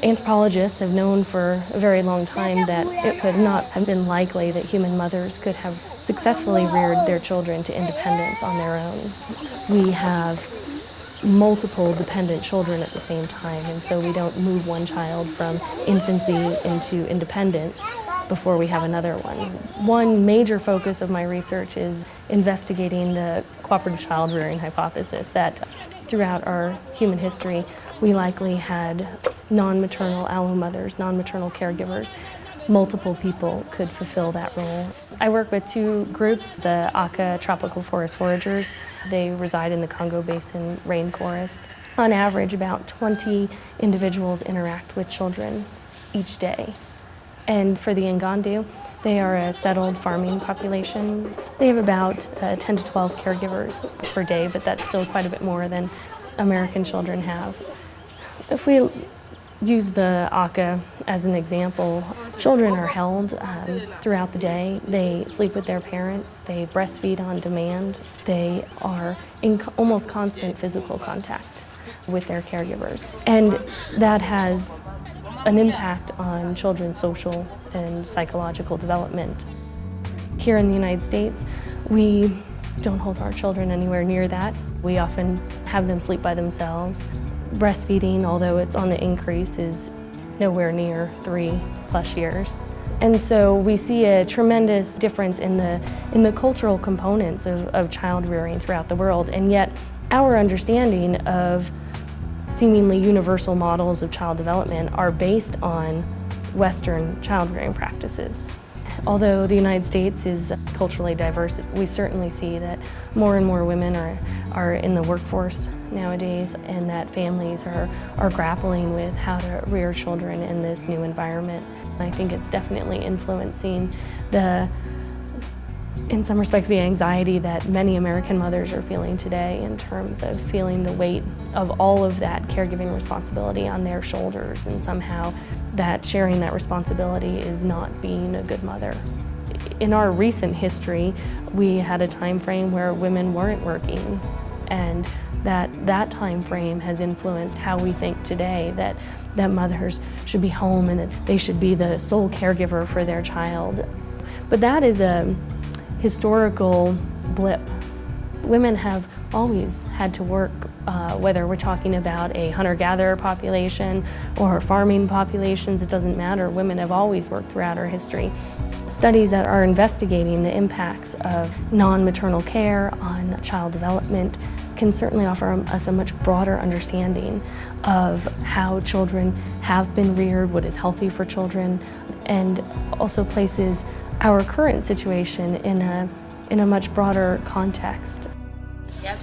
Anthropologists have known for a very long time that it could not have been likely that human mothers could have successfully reared their children to independence on their own. We have multiple dependent children at the same time, and so we don't move one child from infancy into independence before we have another one. One major focus of my research is investigating the cooperative child rearing hypothesis, that throughout our human history we likely had non-maternal allo mothers, non-maternal caregivers. Multiple people could fulfill that role. I work with two groups, the Aka tropical forest foragers. They reside in the Congo Basin rainforest. On average, about 20 individuals interact with children each day. And for the Ngandu, they are a settled farming population. They have about 10 to 12 caregivers per day, but that's still quite a bit more than American children have. If we use the Aka as an example, children are held throughout the day. They sleep with their parents. They breastfeed on demand. They are in almost constant physical contact with their caregivers. And that has an impact on children's social and psychological development. Here in the United States, we don't hold our children anywhere near that. We often have them sleep by themselves. Breastfeeding, although it's on the increase, is nowhere near 3+ years. And so we see a tremendous difference in the cultural components of child rearing throughout the world, and yet our understanding of seemingly universal models of child development are based on Western child rearing practices. Although the United States is culturally diverse, we certainly see that more and more women are in the workforce nowadays, and that families are grappling with how to rear children in this new environment. I think it's definitely influencing in some respects, the anxiety that many American mothers are feeling today in terms of feeling the weight of all of that caregiving responsibility on their shoulders, and somehow that sharing that responsibility is not being a good mother. In our recent history, we had a time frame where women weren't working, and that time frame has influenced how we think today that mothers should be home and that they should be the sole caregiver for their child. But that is a historical blip. Women have always had to work, whether we're talking about a hunter-gatherer population or farming populations, it doesn't matter. Women have always worked throughout our history. Studies that are investigating the impacts of non-maternal care on child development can certainly offer us a much broader understanding of how children have been reared, what is healthy for children, and also places our current situation in a much broader context. Yeah,